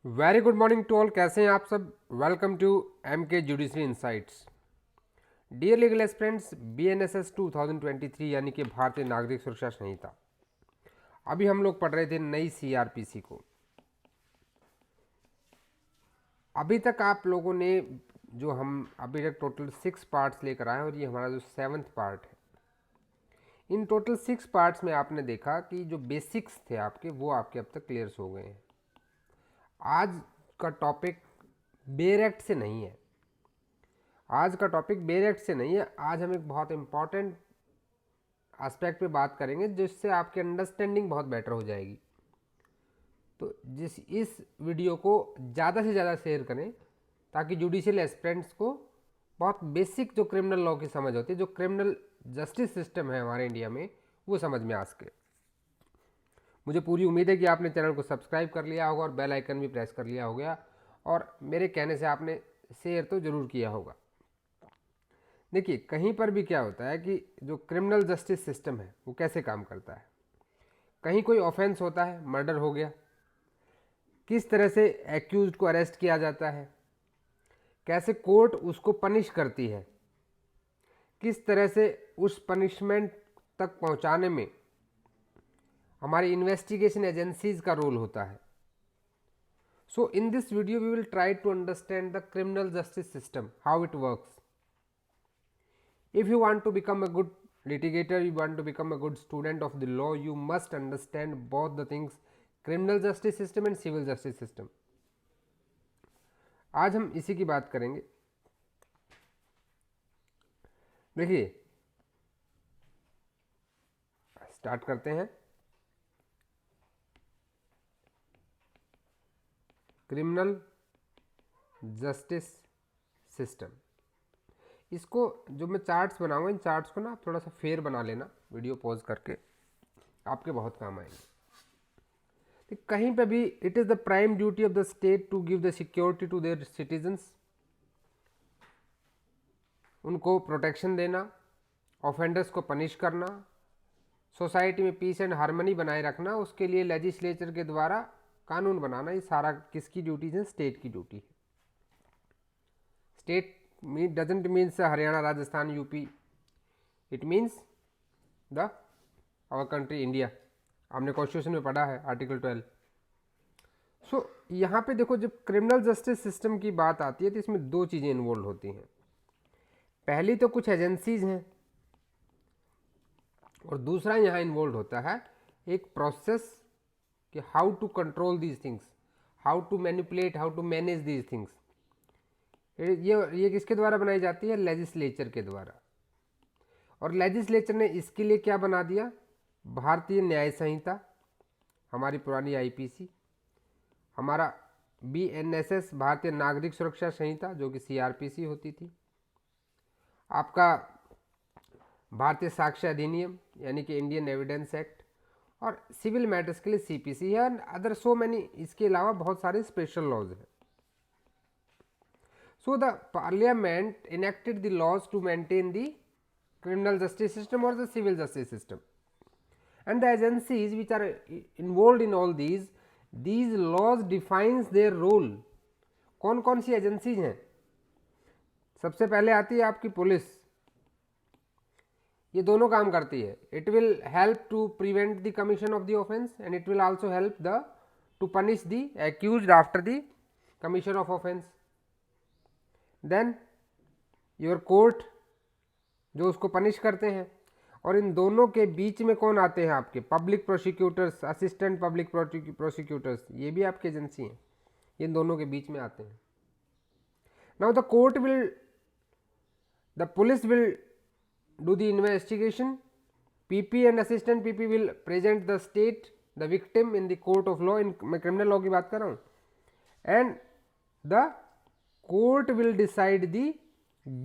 Very good morning to all. कैसे हैं आप सब? Welcome to M K judiciary insights. Dear legal aspirants, BNSS 2023 यानी कि भारतीय नागरिक सुरक्षा संहिता। अभी हम लोग पढ़ रहे थे नई CRPC को। अभी तक आप लोगों ने जो हम अभी तक टोटल 6 पार्ट्स लेकर आए और ये हमारा जो 7th पार्ट है। इन टोटल 6 पार्ट्स में आपने देखा कि जो बेसिक्स थे आपके वो आपके अब तक क्लियर हो गए हैं। आज का टॉपिक बेयर एक्ट से नहीं है। आज का टॉपिक बेयर एक्ट से नहीं है। आज हम एक बहुत इंपॉर्टेंट एस्पेक्ट पे बात करेंगे जिससे आपकी अंडरस्टैंडिंग बहुत बेटर हो जाएगी। तो इस वीडियो को ज़्यादा से ज़्यादा शेयर करें ताकि जुडिशियल एस्पिरेंट्स को बहुत बेसिक जो क्रिमिनल लॉ की समझ होती है, जो क्रिमिनल जस्टिस सिस्टम है हमारे इंडिया में, वो समझ में आ सके। मुझे पूरी उम्मीद है कि आपने चैनल को सब्सक्राइब कर लिया होगा और बेल आइकन भी प्रेस कर लिया होगा और मेरे कहने से आपने शेयर तो ज़रूर किया होगा। देखिए, कहीं पर भी क्या होता है कि जो क्रिमिनल जस्टिस सिस्टम है वो कैसे काम करता है। कहीं कोई ऑफेंस होता है, मर्डर हो गया, किस तरह से एक्यूज्ड को अरेस्ट किया जाता है, कैसे कोर्ट उसको पनिश करती है, किस तरह से उस पनिशमेंट तक पहुंचाने में हमारी इन्वेस्टिगेशन एजेंसीज का रोल होता है। So in this video we will try to understand the criminal justice system, how it works. If you want to become a good litigator, you want to become a good student of the law, you must understand both the things, criminal justice system and civil justice system. आज हम इसी की बात करेंगे। देखिए, start करते हैं। Criminal justice system, इसको जो मैं चार्ट्स बनाऊंगा, इन चार्ट्स को ना आप थोड़ा सा फेयर बना लेना, वीडियो पॉज करके, आपके बहुत काम आएंगे। कहीं पे भी it is the prime duty of the state to give the security to their citizens, उनको प्रोटेक्शन देना, ऑफेंडर्स को पनिश करना, सोसाइटी में पीस एंड हार्मनी बनाए रखना, उसके लिए लेजिस्लेचर के द्वारा कानून बनाना, ये सारा किसकी ड्यूटीज है? स्टेट की ड्यूटी है। State doesn't means Haryana, Rajasthan, UP, it means the our country India. हमने कॉन्स्टिट्यूशन में पढ़ा है आर्टिकल 12। सो यहाँ पे देखो, जब क्रिमिनल जस्टिस सिस्टम की बात आती है तो इसमें दो चीज़ें इन्वॉल्व होती हैं। पहली तो कुछ एजेंसीज हैं और दूसरा यहाँ इन्वॉल्व होता है एक प्रोसेस कि how to control these things, how to manipulate, how to manage these things. ये किसके द्वारा बनाई जाती है? लेजिस्लेचर के द्वारा। और लेजिस्लेचर ने इसके लिए क्या बना दिया? भारतीय न्याय संहिता, हमारी पुरानी IPC, हमारा BNSS भारतीय नागरिक सुरक्षा संहिता जो कि CRPC होती थी, आपका भारतीय साक्ष्य अधिनियम यानी कि इंडियन एविडेंस एक्ट, और सिविल मैटर्स के लिए CPC है, एंड अदर सो मैनी। इसके अलावा बहुत सारे स्पेशल लॉज हैं। So the parliament enacted the laws to maintain the criminal justice system or the civil justice system, and the agencies which are involved in all these laws defines their role. कौन कौन सी agencies हैं? सबसे पहले आती है आपकी police. ये दोनों काम करती है। It will help to prevent the commission of the offence and it will also help the to punish the accused after the commission of offence. Then your court जो उसको पनिश करते हैं, और इन दोनों के बीच में कौन आते हैं? आपके public prosecutors, assistant public prosecutors, ये भी आपकी एजेंसी हैं, इन दोनों के बीच में आते हैं। Now the court will, the police will do the investigation, PP and assistant PP will present the state, the victim in the court of law. मैं क्रिमिनल लॉ की बात कर रहा हूँ। And the court will decide the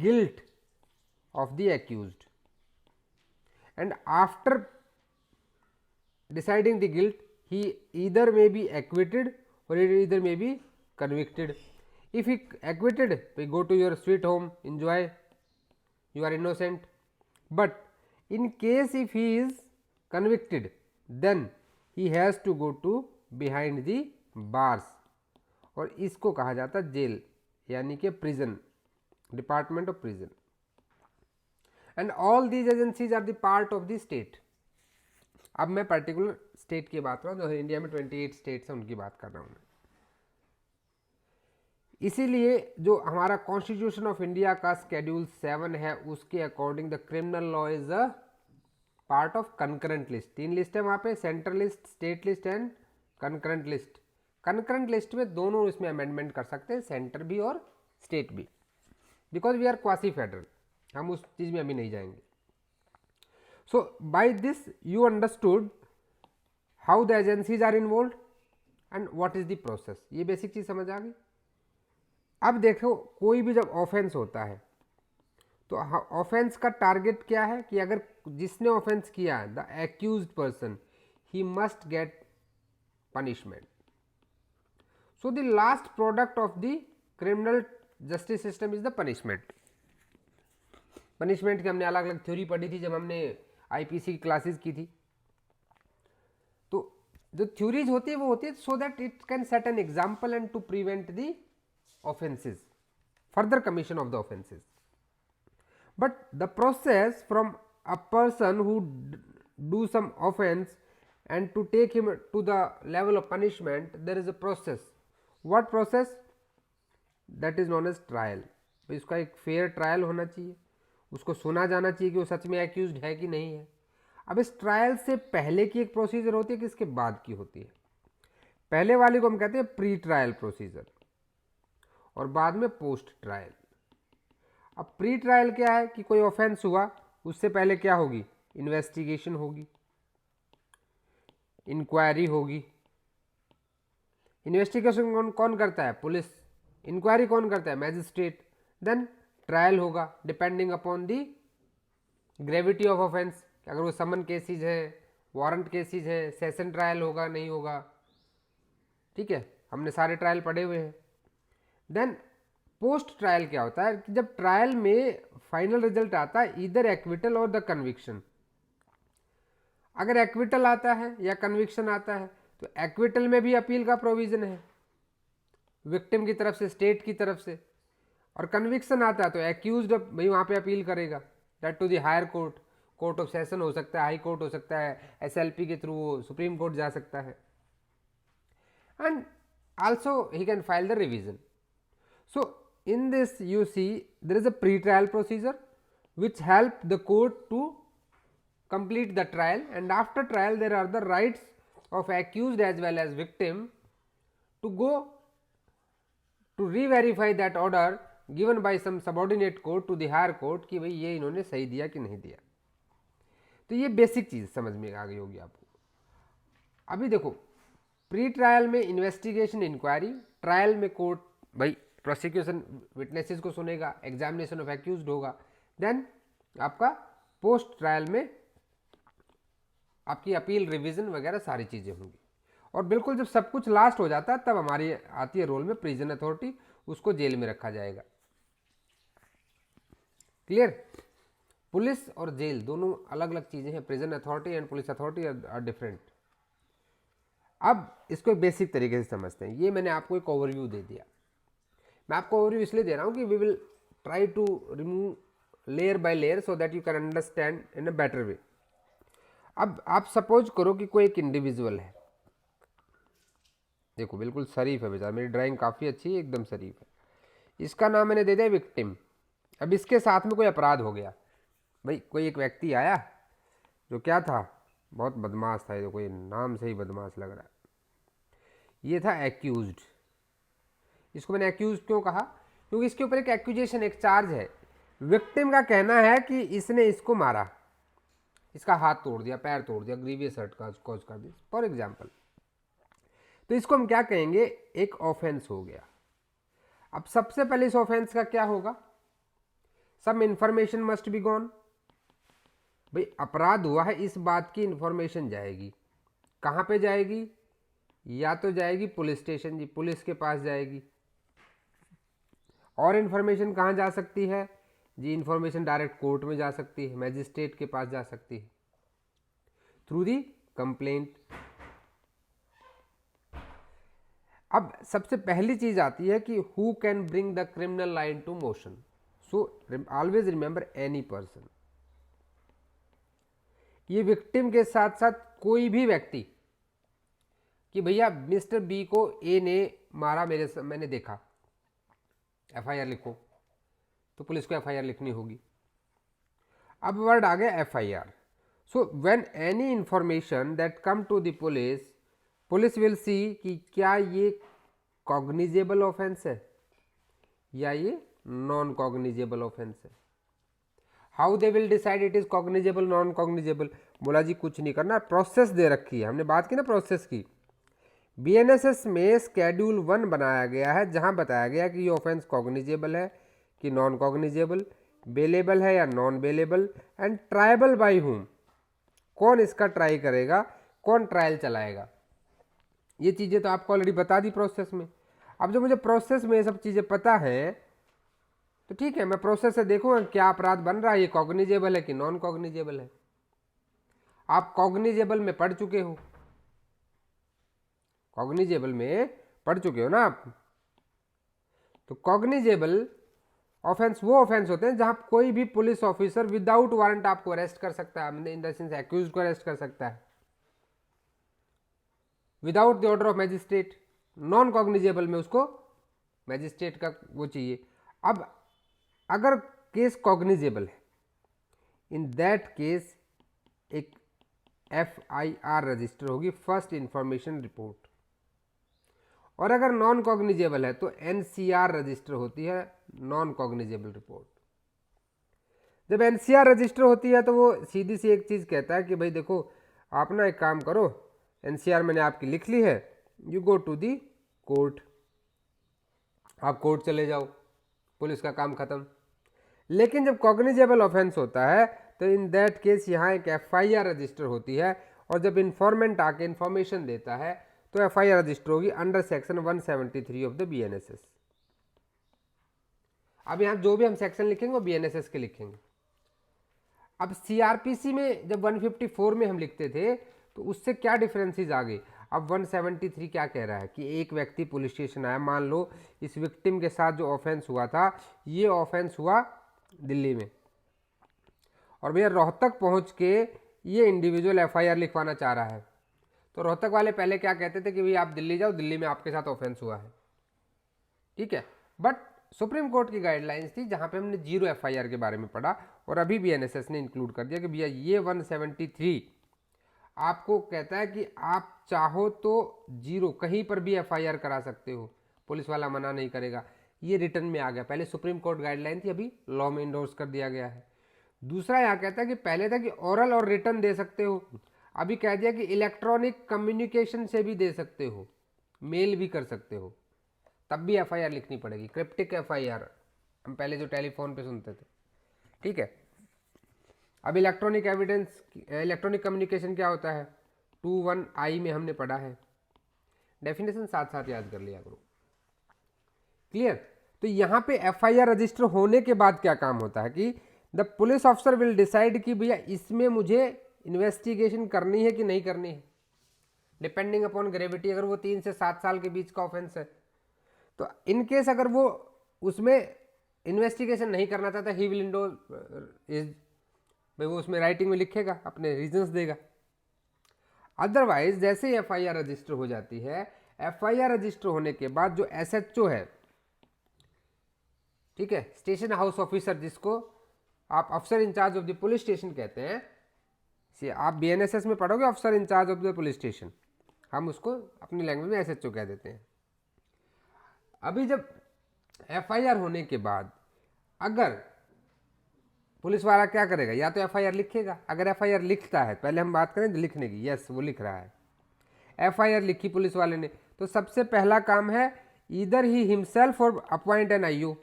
guilt of the accused, and after deciding the guilt he either may be acquitted or either may be convicted. If he acquitted, we go to your sweet home, enjoy, you are innocent. But in case if he is convicted, then he has to go to behind the bars, और इसको कहा जाता है jail, यानी कि prison, department of prison. And all these agencies are the part of the state. अब मैं particular state की बात कर रहा हूँ, इंडिया में 28 स्टेट्स हैं, उनकी बात कर रहा हूँ मैं। इसीलिए जो हमारा कॉन्स्टिट्यूशन ऑफ इंडिया का शेड्यूल 7 है, उसके according the criminal law is a part of concurrent list. 3 list है वहाँ पे, central list, state list and concurrent list. Concurrent list में दोनों इसमें अमेंडमेंट कर सकते हैं, सेंटर भी और स्टेट भी, because we are quasi federal, हम उस चीज़ में अभी नहीं जाएंगे। So by this you understood how the agencies are involve and what is the process. ये बेसिक चीज़ समझ आ गई। अब देखो, कोई भी जब ऑफेंस होता है तो ऑफेंस का टारगेट क्या है कि अगर जिसने ऑफेंस किया है, the accused person, he must get punishment. So the last product of the criminal justice system is the punishment. Punishment की हमने अलग अलग थ्योरी पढ़ी थी जब हमने आईपीसी की क्लासेस की थी। तो जो थ्योरीज होती है वो होती है so that it can set an example and to prevent the offenses, further commission of the offenses. But the process from a person who do some offense and to take him to the level of punishment, there is a process. What process? That is known as trial. तो इसका एक fair trial होना चाहिए, उसको सुना जाना चाहिए कि वो सच में एक्यूज्ड है कि नहीं है। अब इस ट्रायल से पहले की एक प्रोसीजर होती है कि इसके बाद की होती है। पहले वाले को हम कहते हैं प्री ट्रायल प्रोसीजर और बाद में पोस्ट ट्रायल। अब प्री ट्रायल क्या है कि कोई ऑफेंस हुआ, उससे पहले क्या होगी, इन्वेस्टिगेशन होगी, इंक्वायरी होगी। इन्वेस्टिगेशन कौन करता है, पुलिस। इंक्वायरी कौन करता है, मैजिस्ट्रेट। देन ट्रायल होगा depending upon the gravity of offence, अगर वो समन केसेज है, वारंट केसेज है, सेशन ट्रायल होगा नहीं होगा। ठीक है, हमने सारे ट्रायल पढ़े हुए हैं। देन पोस्ट ट्रायल क्या होता है कि जब ट्रायल में फाइनल रिजल्ट आता है इधर एक्विटल और द कन्विक्शन। अगर एक्विटल आता है या कन्विक्शन आता है तो एक्विटल में भी अपील का प्रोविजन है विक्टिम की तरफ से, स्टेट की तरफ से, और कन्विक्शन आता है तो एक्यूज्ड भाई वहाँ पे अपील करेगा, that to the higher court, court of session हो सकता है, हाई कोर्ट हो सकता है, एसएलपी के थ्रू वो सुप्रीम कोर्ट जा सकता है, and also he can file the revision. So in this you see there is a pre-trial procedure which help the court to complete the trial, and after trial there are the rights of accused as well as victim to go to re-verify that order given by some subordinate court to the higher court कि भाई ये इन्होंने सही दिया कि नहीं दिया। तो ये बेसिक चीज़ समझ में आ गई होगी आपको। अभी देखो, प्री ट्रायल में इन्वेस्टिगेशन, इंक्वायरी, ट्रायल में कोर्ट भाई प्रोसिक्यूशन विटनेसेस को सुनेगा, एग्जामिनेशन ऑफ एक्यूज्ड होगा, देन आपका पोस्ट ट्रायल में आपकी अपील, रिवीजन वगैरह सारी चीज़ें होंगी। और बिल्कुल जब सब कुछ लास्ट हो जाता है तब हमारी आती है रोल में प्रिजन अथॉरिटी, उसको जेल में रखा जाएगा। क्लियर? पुलिस और जेल दोनों अलग अलग चीज़ें हैं, prison authority and police authority are different. अब इसको एक बेसिक तरीके से समझते हैं। ये मैंने आपको एक ओवरव्यू दे दिया। मैं आपको ओवरव्यू इसलिए दे रहा हूँ कि we will try to remove layer by layer so that you can understand in a better way. अब आप सपोज करो कि कोई एक इंडिविजुअल है, देखो बिल्कुल शरीफ है बेचारा, मेरी ड्राइंग काफ़ी अच्छी है, एकदम शरीफ है, इसका नाम मैंने दे दिया विक्टिम। अब इसके साथ में कोई अपराध हो गया, भाई कोई एक व्यक्ति आया जो क्या था, बहुत बदमाश था, ये कोई नाम से ही बदमाश लग रहा है, ये था एक्यूज्ड। इसको मैंने एक्यूज क्यों कहा, क्योंकि इसके ऊपर एक एक्यूजेशन, एक चार्ज है। विक्टिम का कहना है कि इसने इसको मारा, इसका हाथ तोड़ दिया, पैर तोड़ दिया, ग्रीवियस हर्ट का कॉज कर दी फॉर एग्जाम्पल। तो इसको हम क्या कहेंगे, एक ऑफेंस हो गया। अब सबसे पहले इस ऑफेंस का क्या होगा, some information must be gone. भाई अपराध हुआ है इस बात की इंफॉर्मेशन जाएगी, कहाँ पे जाएगी, या तो जाएगी पुलिस स्टेशन, जी पुलिस के पास जाएगी। और इन्फॉर्मेशन कहाँ जा सकती है जी, इन्फॉर्मेशन डायरेक्ट कोर्ट में जा सकती है, मैजिस्ट्रेट के पास जा सकती है थ्रू दी कंप्लेंट। अब सबसे पहली चीज आती है कि who can bring the criminal line to motion. So always remember any person. ये विक्टिम के साथ साथ कोई भी व्यक्ति कि भैया मिस्टर बी को ए ने मारा, मैंने देखा, एफआईआर लिखो, तो पुलिस को एफआईआर लिखनी होगी। अब वर्ड आ गया FIR. So when any information that come to the police, police will see कि क्या ये कॉग्निजेबल ऑफेंस है या ये नॉन कॉग्निजेबल ऑफेंस है। How they will decide it is cognizable non cognizable. बोला जी कुछ नहीं करना, प्रोसेस दे रखी है, हमने बात की ना प्रोसेस की। बीएनएसएस में स्केड्यूल 1 बनाया गया है जहां बताया गया कि ये ऑफेंस कॉग्निजेबल है कि नॉन कॉग्निजेबल, बेलेबल है या non bailable, and tribal by whom, कौन इसका ट्राई करेगा, कौन ट्रायल चलाएगा। ये चीज़ें तो आपको ऑलरेडी बता दी प्रोसेस में। अब जब मुझे प्रोसेस में ये सब चीज़ें पता है तो ठीक है, मैं प्रोसेस से देखूंगा क्या अपराध बन रहा है, ये कॉग्निजेबल है कि नॉन कॉग्निजेबल है। आप कॉग्निजेबल में पढ़ चुके हो, कॉग्निजेबल में पढ़ चुके हो ना आप। तो कॉग्निजेबल ऑफेंस वो ऑफेंस होते हैं जहां कोई भी पुलिस ऑफिसर विदाउट वारंट आपको अरेस्ट कर सकता है, इन द सेंस एक्यूज्ड को अरेस्ट कर सकता है without the order of magistrate. Non cognizable में उसको मैजिस्ट्रेट का वो चाहिए। अब अगर केस कॉग्निजेबल है, इन दैट केस एक एफआईआर रजिस्टर होगी, फर्स्ट इंफॉर्मेशन रिपोर्ट। और अगर नॉन कॉग्निजेबल है तो एनसीआर रजिस्टर होती है, नॉन कॉग्निजेबल रिपोर्ट। जब एनसीआर रजिस्टर होती है तो वो सीधी सी एक चीज कहता है कि भाई देखो आप ना एक काम करो, एनसीआर मैंने आपकी लिख ली है, you go to the court, आप कोर्ट चले जाओ, पुलिस का काम खत्म। लेकिन जब कॉग्निजेबल ऑफेंस होता है तो इन दैट केस यहाँ एक एफआईआर रजिस्टर होती है, और जब इन्फॉर्मेंट आके इन्फॉर्मेशन देता है तो एफआईआर रजिस्टर होगी under section 173 of the BNSS. अब यहाँ जो भी हम सेक्शन लिखेंगे वो बीएनएसएस के लिखेंगे। अब सीआरपीसी में जब 154 में हम लिखते थे तो उससे क्या डिफरेंसेस आ गए। अब 173 क्या कह रहा है कि एक व्यक्ति पुलिस स्टेशन आया, मान लो इस विक्टिम के साथ जो ऑफेंस हुआ था ये ऑफेंस हुआ दिल्ली में, और भैया रोहतक पहुंच के ये इंडिविजुअल एफआईआर लिखवाना चाह रहा है। तो रोहतक वाले पहले क्या कहते थे कि भैया आप दिल्ली जाओ, दिल्ली में आपके साथ ऑफेंस हुआ है, ठीक है। बट सुप्रीम कोर्ट की गाइडलाइंस थी जहां पे हमने 0 एफआईआर के बारे में पढ़ा, और अभी भी एनएसएस ने इंक्लूड कर दिया कि भैया ये 173 आपको कहता है कि आप चाहो तो 0 कहीं पर भी एफआईआर करा सकते हो, पुलिस वाला मना नहीं करेगा। ये रिटर्न में आ गया, पहले सुप्रीम कोर्ट गाइडलाइन थी, अभी लॉ में इंडोर्स कर दिया गया है। दूसरा यहाँ कहता है कि पहले था कि ओरल और रिटर्न दे सकते हो, अभी कह दिया कि इलेक्ट्रॉनिक कम्युनिकेशन से भी दे सकते हो, मेल भी कर सकते हो, तब भी एफआईआर लिखनी पड़ेगी, क्रिप्टिक एफआईआर हम पहले जो टेलीफोन पे सुनते थे, ठीक है। अब इलेक्ट्रॉनिक एविडेंस, इलेक्ट्रॉनिक कम्युनिकेशन क्या होता है, 21I में हमने पढ़ा है, डेफिनेशन साथ साथ याद कर लिया करो, क्लियर। तो यहाँ पे एफआईआर रजिस्टर होने के बाद क्या काम होता है कि the police officer will decide कि भैया इसमें मुझे इन्वेस्टिगेशन करनी है कि नहीं करनी है, डिपेंडिंग अपॉन ग्रेविटी। अगर वो 3 से 7 साल के बीच का ऑफेंस है तो इन केस अगर वो उसमें इन्वेस्टिगेशन नहीं करना चाहता, ही विल इंडोर्स इज, भाई वो उसमें राइटिंग में लिखेगा, अपने रीजंस देगा। अदरवाइज जैसे ही एफआईआर रजिस्टर हो जाती है, एफआईआर रजिस्टर होने के बाद जो एसएचओ है, ठीक है, स्टेशन हाउस ऑफिसर, जिसको आप अफसर in charge of the police station कहते हैं, आप बीएनएसएस में पढ़ोगे अफसर in charge of the police station, हम उसको अपनी लैंग्वेज में एसएचओ कह देते हैं। अभी जब एफआईआर होने के बाद अगर पुलिस वाला क्या करेगा, या तो एफआईआर लिखेगा, अगर एफआईआर लिखता है, पहले हम बात करें लिखने की, यस वो लिख रहा है, एफआईआर लिखी पुलिस वाले ने, तो सबसे पहला काम है ईदर ही हिमसेल्फ और अपॉइंट एन आईओ,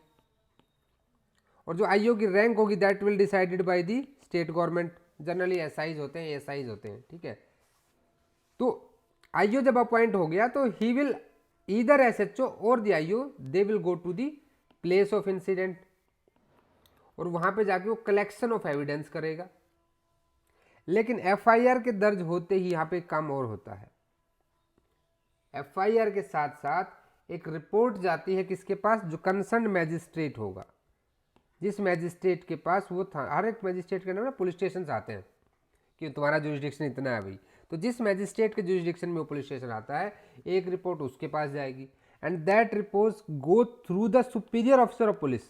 और जो आईओ की रैंक होगी that will decided by the state government, generally SIs होते हैं, एसआईज होते हैं, ठीक है। तो आईओ जब अपॉइंट हो गया तो ही विल ईदर एसएचओ और the IO they will go to the place of incident, और वहां पे जाके वो कलेक्शन ऑफ एविडेंस करेगा। लेकिन एफआईआर के दर्ज होते ही यहाँ पे एक काम और होता है, एफआईआर के साथ साथ एक रिपोर्ट जाती है किसके पास, जो कंसर्न मैजिस्ट्रेट होगा, जिस मैजिस्ट्रेट के पास वो था, हर एक मैजिस्ट्रेट के नाम ना पुलिस स्टेशन आते हैं कि तुम्हारा जुरिस्डिक्शन इतना है भाई, तो जिस मैजिस्ट्रेट के जुरिस्डिक्शन में वो पुलिस स्टेशन आता है, एक रिपोर्ट उसके पास जाएगी and that report go through the superior officer of police,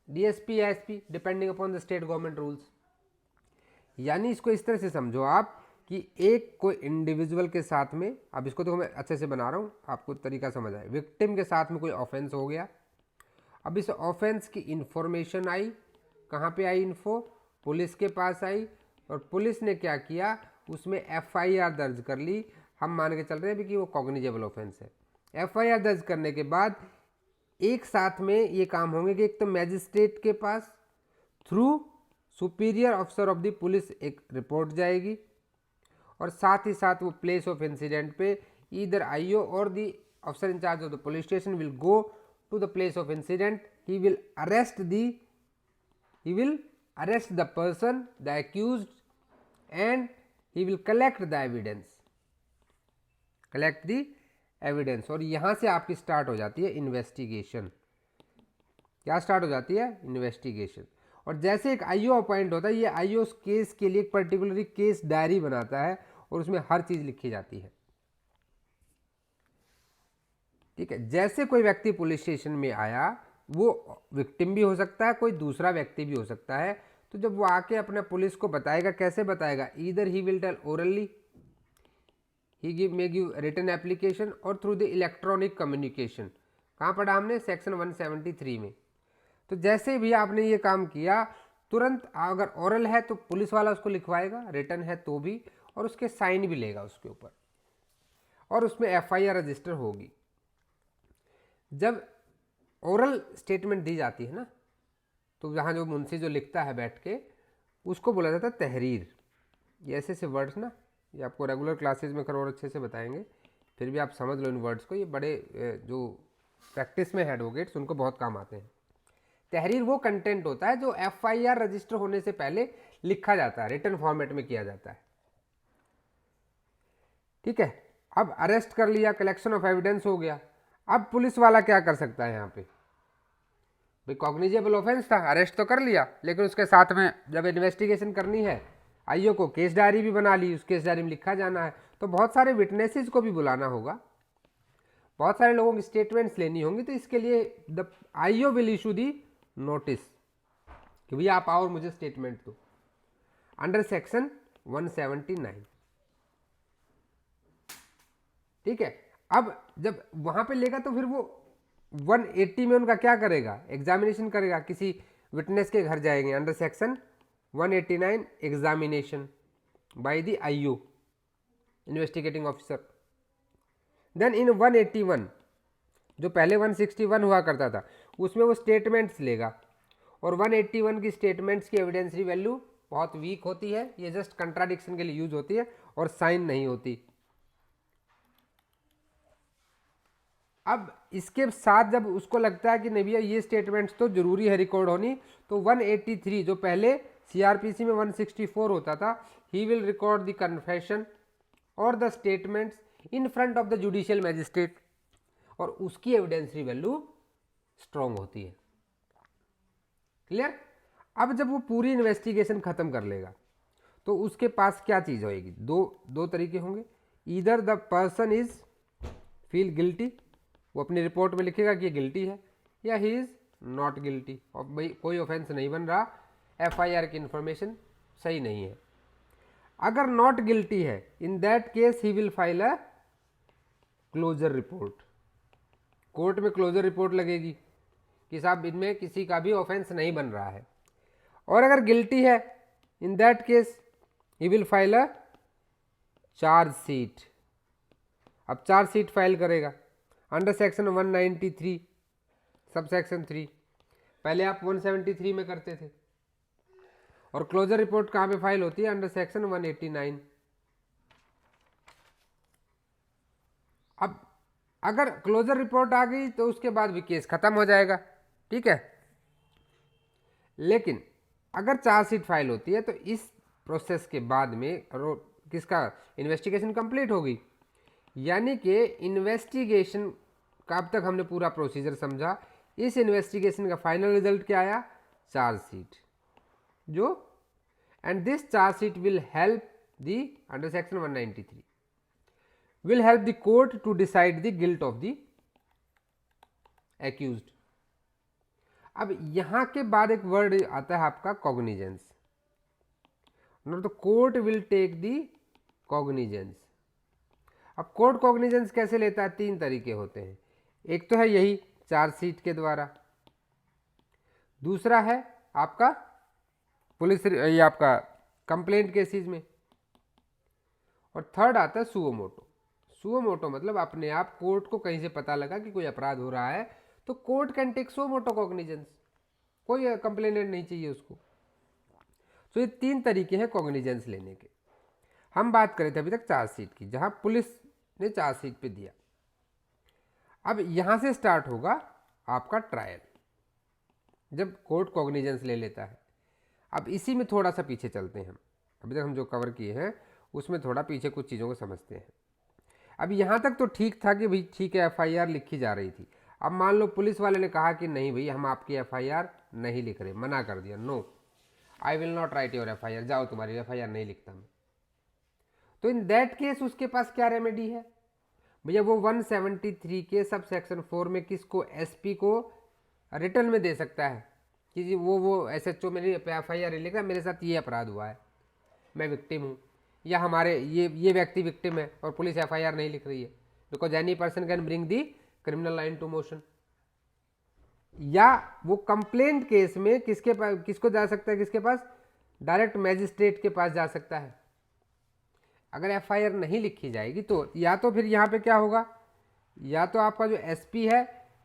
DSP या SP depending upon the state government rules. यानी इसको इस तरह से समझो आप कि एक कोई इंडिविजुअल के साथ में, अब इसको तो मैं अच्छे से बना रहा हूँ आपको तरीका समझ आए, विक्टिम के साथ में कोई ऑफेंस हो गया, अब इस ऑफेंस की इंफॉर्मेशन आई, कहाँ पे आई इन्फो, पुलिस के पास आई, और पुलिस ने क्या किया, उसमें एफआईआर दर्ज कर ली। हम मान के चल रहे हैं भी कि वो कॉग्निजेबल ऑफेंस है। एफआईआर दर्ज करने के बाद एक साथ में ये काम होंगे कि एक तो मैजिस्ट्रेट के पास through superior officer of the police एक रिपोर्ट जाएगी, और साथ ही साथ वो प्लेस ऑफ इंसिडेंट पे ईदर आईओ और the officer in charge of the police station will go to the place of incident, he will arrest the person, the accused, and he will collect the evidence, और यहाँ से आपकी start हो जाती है investigation. क्या start हो जाती है, इन्वेस्टिगेशन। और जैसे एक आईओ अपॉइंट होता है, ये आईओ उस केस के लिए एक पर्टिकुलरली केस डायरी बनाता है और उसमें हर चीज लिखी जाती है, ठीक है। जैसे कोई व्यक्ति पुलिस स्टेशन में आया, वो विक्टिम भी हो सकता है, कोई दूसरा व्यक्ति भी हो सकता है, तो जब वो आके अपने पुलिस को बताएगा, कैसे बताएगा, either he will tell orally, he may give written application, और थ्रू द इलेक्ट्रॉनिक कम्युनिकेशन। कहाँ पढ़ा हमने, सेक्शन 173 में। तो जैसे भी आपने ये काम किया, तुरंत अगर ओरल है तो पुलिस वाला उसको लिखवाएगा, रिटन है तो भी, और उसके साइन भी लेगा उसके ऊपर, और उसमें एफआईआर रजिस्टर होगी। जब ओरल स्टेटमेंट दी जाती है ना, तो यहाँ जो मुंशी जो लिखता है बैठ के, उसको बोला जाता है तहरीर। ये ऐसे ऐसे वर्ड्स ना, ये आपको रेगुलर क्लासेस में और अच्छे से बताएंगे, फिर भी आप समझ लो इन वर्ड्स को, ये बड़े जो प्रैक्टिस में है एडवोकेट्स, उनको बहुत काम आते हैं। तहरीर वो कंटेंट होता है जो एफआईआर रजिस्टर होने से पहले लिखा जाता है, रिटन फॉर्मेट में किया जाता है, ठीक है। अब अरेस्ट कर लिया, कलेक्शन ऑफ एविडेंस हो गया। अब पुलिस वाला क्या कर सकता है यहाँ पे, भाई कॉग्निजेबल ऑफेंस था, अरेस्ट तो कर लिया, लेकिन उसके साथ में जब इन्वेस्टिगेशन करनी है, आईओ को केस डायरी भी बना ली, उस केस डायरी में लिखा जाना है, तो बहुत सारे विटनेसेस को भी बुलाना होगा, बहुत सारे लोगों की स्टेटमेंट्स लेनी होंगी। तो इसके लिए the IO will issue the notice कि भैया आप आओ और मुझे स्टेटमेंट दो, अंडर सेक्शन 179, ठीक है। अब जब वहां पे लेगा तो फिर वो 180 में उनका क्या करेगा, एग्जामिनेशन करेगा, किसी विटनेस के घर जाएंगे, under section 189 examination by the IO investigating officer. Then in 181 जो पहले 161 हुआ करता था, उसमें वो स्टेटमेंट्स लेगा, और 181 की स्टेटमेंट्स की एविडेंसरी वैल्यू बहुत वीक होती है, ये जस्ट कंट्राडिक्शन के लिए यूज होती है और साइन नहीं होती। अब इसके साथ जब उसको लगता है कि नहीं भैया ये स्टेटमेंट्स तो जरूरी है रिकॉर्ड होनी, तो 183 जो पहले सीआरपीसी में 164 होता था, he will record the confession और the statements in front of the judicial magistrate, और उसकी एविडेंसरी वैल्यू स्ट्रॉन्ग होती है। क्लियर। अब जब वो पूरी इन्वेस्टिगेशन खत्म कर लेगा, तो उसके पास क्या चीज होगी, दो तरीके होंगे, either the person is feel guilty, वो अपनी रिपोर्ट में लिखेगा कि ये गिल्टी है, या ही इज नॉट गिल्टी, और भाई कोई ऑफेंस नहीं बन रहा, एफआईआर की इंफॉर्मेशन सही नहीं है। अगर नॉट गिल्टी है, in that case he will file a closure report, court में क्लोजर रिपोर्ट लगेगी कि साहब इनमें किसी का भी ऑफेंस नहीं बन रहा है। और अगर गिल्टी है, in that case he will file a chargesheet. अब चार्जशीट फाइल करेगा अंडर सेक्शन 193 सब सेक्शन 3, पहले आप 173 में करते थे, और क्लोजर रिपोर्ट कहाँ पे फाइल होती है, अंडर सेक्शन 189। अब अगर क्लोजर रिपोर्ट आ गई तो उसके बाद भी केस खत्म हो जाएगा, ठीक है। लेकिन अगर चार्जशीट फाइल होती है तो इस प्रोसेस के बाद में किसका इन्वेस्टिगेशन कंप्लीट होगी, यानी कि इन्वेस्टिगेशन का अब तक हमने पूरा प्रोसीजर समझा। इस इन्वेस्टिगेशन का फाइनल रिजल्ट क्या आया? चार्जशीट। जो and this chargesheet will help the under section 193 will help the court to decide the guilt of the accused. अब यहां के बाद एक वर्ड आता है आपका cognizance. Not the court will take the cognizance. अब कोर्ट कॉग्निजेंस कैसे लेता है? 3 तरीके होते हैं। एक तो है यही चार्जशीट के द्वारा, दूसरा है आपका पुलिस ये आपका कंप्लेंट केसेस में, और थर्ड आता है सुओ मोटो। सुओ मोटो मतलब अपने आप कोर्ट को कहीं से पता लगा कि कोई अपराध हो रहा है तो court can take suo motu cognizance, कोई कंप्लेनेंट नहीं चाहिए उसको। तो ये 3 तरीके हैं कॉग्निजेंस लेने के। हम बात कर रहे थे अभी तक चार्जशीट की, जहां पुलिस ने चार्जशीट पे दिया। अब यहां से स्टार्ट होगा आपका ट्रायल, जब कोर्ट कॉग्निजेंस ले लेता है। अब इसी में थोड़ा सा पीछे चलते हैं हम, अभी तक हम जो कवर किए हैं उसमें थोड़ा पीछे कुछ चीज़ों को समझते हैं। अब यहाँ तक तो ठीक था कि भाई ठीक है एफआईआर लिखी जा रही थी। अब मान लो पुलिस वाले ने कहा कि नहीं भाई हम आपकी एफआईआर नहीं लिख रहे, मना कर दिया, no I will not write your FIR, जाओ तुम्हारी एफआईआर नहीं लिखता मैं। तो इन दैट केस उसके पास क्या रेमेडी है भैया? वो 173 के सब सेक्शन 4 में किसको, एसपी को रिटर्न में दे सकता है कि जी वो एसएचओ मेरी एफआईआर लिख रहा है, मेरे साथ ये अपराध हुआ है, मैं विक्टिम हूँ, या हमारे ये व्यक्ति विक्टिम है और पुलिस एफआईआर नहीं लिख रही है। Because any person can bring the criminal line to motion. या वो कंप्लेंट केस में किसको जा सकता है, किसके पास? डायरेक्ट मैजिस्ट्रेट के पास जा सकता है। अगर एफआईआर नहीं लिखी जाएगी तो या तो फिर यहाँ पे क्या होगा, या तो आपका जो एसपी है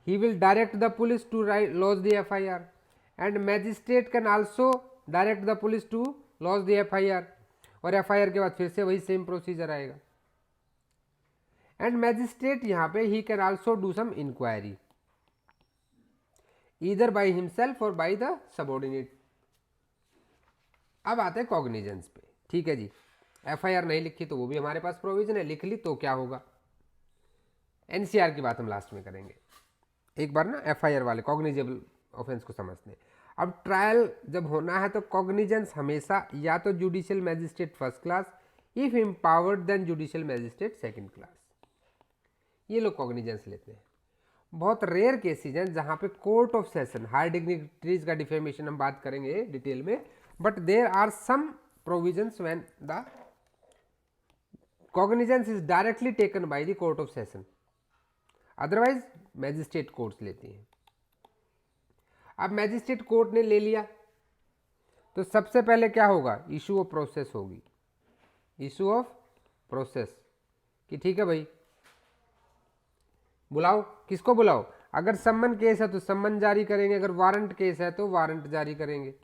he will direct the police to lodge the FIR, and magistrate can also direct the police to lodge the FIR, और एफआईआर के बाद फिर से वही सेम प्रोसीजर आएगा। एंड मैजिस्ट्रेट यहाँ पे he can also do some inquiry either by himself और बाय द सबऑर्डिनेट। अब आते हैं कॉग्निजेंस पे। ठीक है जी, एफआईआर नहीं लिखी तो वो भी हमारे पास प्रोविजन है, लिख ली तो क्या होगा? एनसीआर की बात हम लास्ट में करेंगे। एक बार ना एफआईआर वाले कॉग्निजेबल ऑफेंस को समझते हैं। अब ट्रायल जब होना है तो कॉग्निजेंस हमेशा या तो judicial magistrate first class, if empowered then judicial magistrate second class, ये लोग कॉग्निजेंस लेते हैं। बहुत रेयर केसेज हैं जहां पे court of session, higher dignitaries का डिफेमेशन हम बात करेंगे डिटेल में, but there are some provisions when the cognizance is directly taken by the court of session, otherwise magistrate courts लेती हैं। अब मैजिस्ट्रेट कोर्ट ने ले लिया तो सबसे पहले क्या होगा? इशू ऑफ प्रोसेस होगी, इशू ऑफ प्रोसेस, कि ठीक है भाई बुलाओ, किसको बुलाओ? अगर सम्मन केस है तो सम्मन जारी करेंगे, अगर वारंट केस है तो वारंट जारी करेंगे।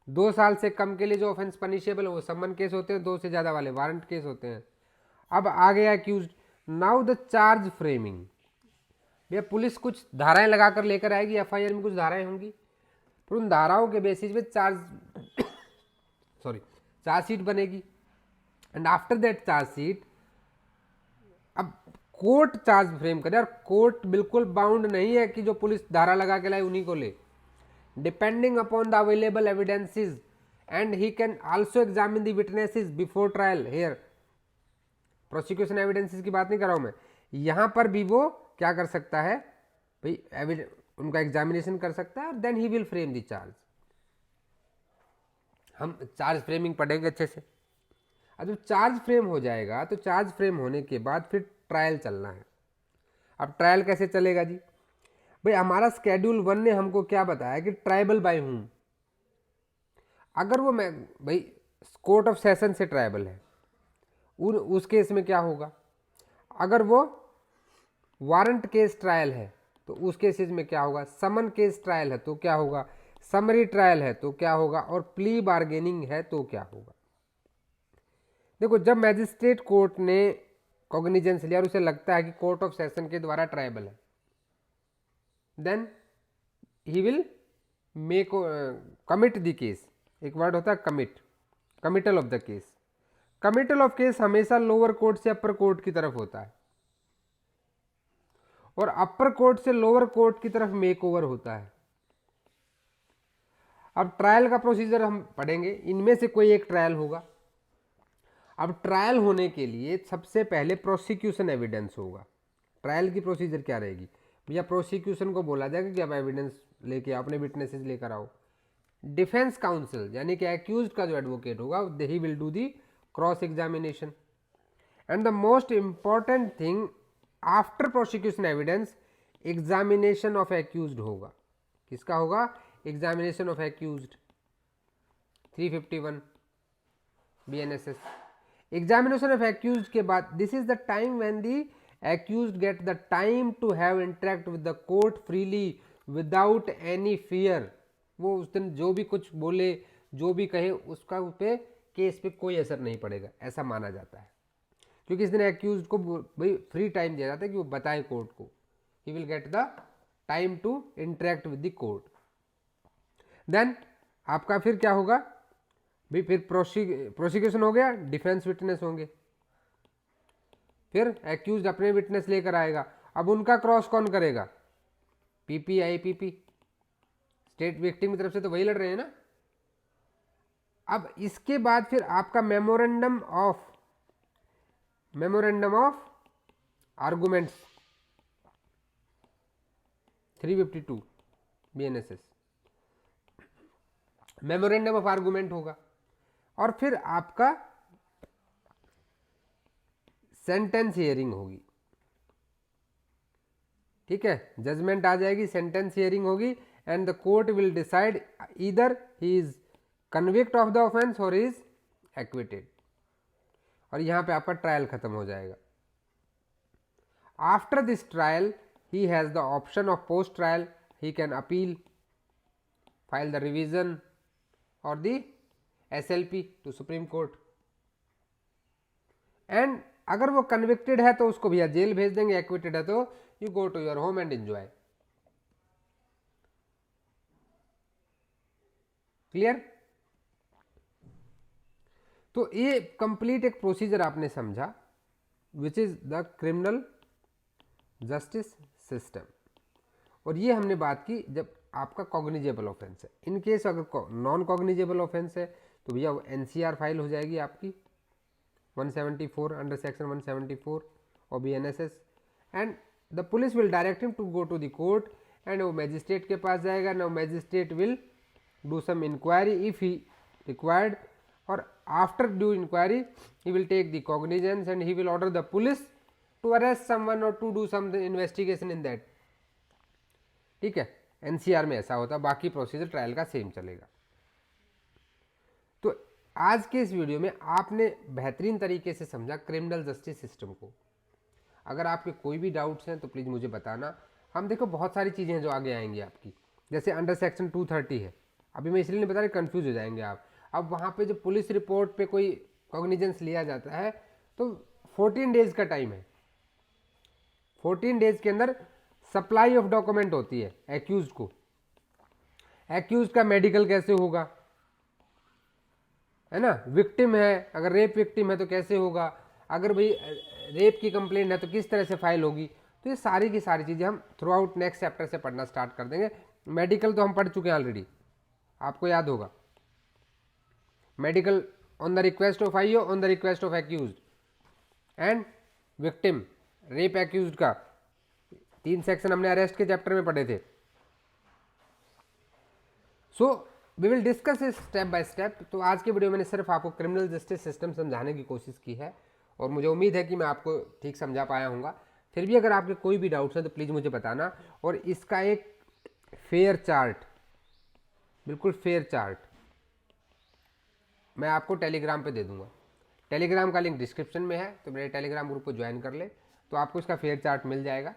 2 साल से कम के लिए जो ऑफेंस पनिशेबल है वो सम्मन केस होते हैं, 2 से ज़्यादा वाले वारंट केस होते हैं। अब आ गया accused. Now the charge framing. भैया पुलिस कुछ धाराएं लगाकर लेकर आएगी, एफआईआर में कुछ धाराएं होंगी, फिर उन धाराओं के बेसिस पे चार्जशीट बनेगी। एंड आफ्टर दैट चार्जशीट अब कोर्ट चार्ज फ्रेम करे, और कोर्ट बिल्कुल बाउंड नहीं है कि जो पुलिस धारा लगा के लाए उन्हीं को ले, depending upon the available evidences, and he can also examine the witnesses before trial. Here prosecution evidences की बात नहीं कर रहा हूं मैं, यहां पर भी वो क्या कर सकता है भाई, उनका एग्जामिनेशन कर सकता है, और then he will frame the charge. हम चार्ज फ्रेमिंग पढ़ेंगे अच्छे से। अब जब चार्ज फ्रेम हो जाएगा तो चार्ज फ्रेम होने के बाद फिर ट्रायल चलना है। अब ट्रायल कैसे चलेगा जी? भाई हमारा स्केड्यूल 1 ने हमको क्या बताया कि ट्रायबल बाय हूं, अगर वो मैं भाई कोर्ट ऑफ सेशन से ट्रायबल है उस केस में क्या होगा? अगर वो वारंट केस ट्रायल है तो उस केसेस में क्या होगा? समन केस ट्रायल है तो क्या होगा? समरी ट्रायल है तो क्या होगा? और प्ली बार्गेनिंग है तो क्या होगा? देखो जब मैजिस्ट्रेट कोर्ट ने कॉग्निजेंस लिया और उसे लगता है कि कोर्ट ऑफ सेशन के द्वारा ट्रायबल है, then he will make commit the case. एक वर्ड होता है commit, committal of the case. Committal of case हमेशा लोअर कोर्ट से अपर कोर्ट की तरफ होता है और अपर कोर्ट से लोअर कोर्ट की तरफ मेक ओवर होता है। अब ट्रायल का प्रोसीजर हम पढ़ेंगे, इनमें से कोई एक ट्रायल होगा। अब ट्रायल होने के लिए सबसे पहले प्रोसिक्यूशन एविडेंस होगा। ट्रायल की प्रोसीजर क्या रहेगी भैया, प्रोसिक्यूशन को बोला जाएगा कि अब एविडेंस लेके आओ, अपने विटनेसेस लेकर आओ। डिफेंस काउंसिल यानी कि एक्यूज्ड का जो एडवोकेट होगा he will do the cross examination. And the most important thing after prosecution evidence, examination of accused होगा। किसका होगा? Examination of accused. 351 BNSS। Examination of accused के बाद this is the time when the accused get the time to have interact with the court freely without any fear। वो उस दिन जो भी कुछ बोले, जो भी कहे, उसका उस पे केस पे कोई असर नहीं पड़ेगा, ऐसा माना जाता है। क्योंकि इस दिन एक्यूज्ड को भाई फ्री टाइम दिया जाता है कि वो बताए कोर्ट को। He will get the time to interact with the court. Then आपका फिर क्या होगा भाई, फिर प्रोसिक्यूशन हो गया, डिफेंस विटनेस होंगे, फिर एक्यूज अपने विटनेस लेकर आएगा। अब उनका क्रॉस कौन करेगा? पीपी आईपीपी, स्टेट विक्टिम की तरफ से तो वही लड़ रहे हैं ना। अब इसके बाद फिर आपका memorandum of arguments 352 BNSS, memorandum of argument होगा। और फिर आपका सेंटेंस हियरिंग होगी। ठीक है, जजमेंट आ जाएगी, सेंटेंस हियरिंग होगी and the court will decide either he is convict of the offence और इज एक्विटेड। और यहां पे आपका ट्रायल खत्म हो जाएगा। After this trial he has the option of post trial, he can appeal, file the revision और the SLP to supreme court. And अगर वो कन्विक्टेड है तो उसको भैया जेल भेज देंगे, एक्विटेड है तो you go to your home and enjoy. Clear? तो ये कंप्लीट एक प्रोसीजर आपने समझा, which is the criminal justice system. और ये हमने बात की जब आपका कॉग्निजेबल ऑफेंस है। इन केस अगर नॉन कॉग्निजेबल ऑफेंस है तो भैया वो NCR फाइल हो जाएगी आपकी 174 अंडर सेक्शन 174 और BNSS। And the police will direct him to go to the court and वो मैजिस्ट्रेट के पास जाएगा। Now magistrate will do some inquiry if he required, और after due inquiry he will take the cognizance and he will order the police to arrest someone और to do some investigation in that. ठीक है, NCR में ऐसा होता है, बाकी procedure trial का सेम चलेगा। तो आज के इस वीडियो में आपने बेहतरीन तरीके से समझा क्रिमिनल जस्टिस सिस्टम को। अगर आपके कोई भी डाउट्स हैं तो प्लीज़ मुझे बताना। हम देखो बहुत सारी चीज़ें हैं जो आगे आएंगी आपकी, जैसे अंडर सेक्शन 230 है, अभी मैं इसलिए नहीं बता रही, कन्फ्यूज हो जाएंगे आप। अब वहाँ पे जो पुलिस रिपोर्ट पे कोई कॉग्निजेंस लिया जाता है तो 14 डेज का टाइम है। 14 डेज के अंदर सप्लाई ऑफ डॉक्यूमेंट होती है एक्यूज को। एक्यूज का मेडिकल कैसे होगा, है ना, विक्टिम है, अगर रेप विक्टिम है तो कैसे होगा, अगर भाई रेप की कंप्लेंट है तो किस तरह से फाइल होगी। तो ये सारी की सारी चीज़ें हम थ्रू आउट नेक्स्ट चैप्टर से पढ़ना स्टार्ट कर देंगे। मेडिकल तो हम पढ़ चुके हैं ऑलरेडी, आपको याद होगा। Medical on the request of IO, on the request of accused and victim, rape accused का 3 सेक्शन हमने अरेस्ट के चैप्टर में पढ़े थे। सो वी विल डिस्कस इस स्टेप बाय स्टेप। तो आज के वीडियो में मैंने सिर्फ आपको क्रिमिनल जस्टिस सिस्टम समझाने की कोशिश की है और मुझे उम्मीद है कि मैं आपको ठीक समझा पाया हूँगा। फिर भी अगर आपके कोई भी डाउट्स हैं तो प्लीज़ मुझे बताना। और इसका एक फेयर चार्ट, बिल्कुल फेयर चार्ट मैं आपको टेलीग्राम पे दे दूंगा। टेलीग्राम का लिंक डिस्क्रिप्शन में है, तो मेरे टेलीग्राम ग्रुप को ज्वाइन कर ले तो आपको इसका फेयर चार्ट मिल जाएगा।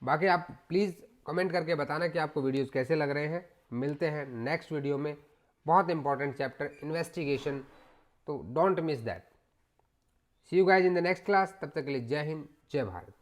बाकी आप प्लीज़ कमेंट करके बताना कि आपको वीडियोस कैसे लग रहे हैं। मिलते हैं नेक्स्ट वीडियो में, बहुत इंपॉर्टेंट चैप्टर इन्वेस्टिगेशन, तो don't miss that. See you guys in the next class. तब तक के लिए जय हिंद, जय भारत।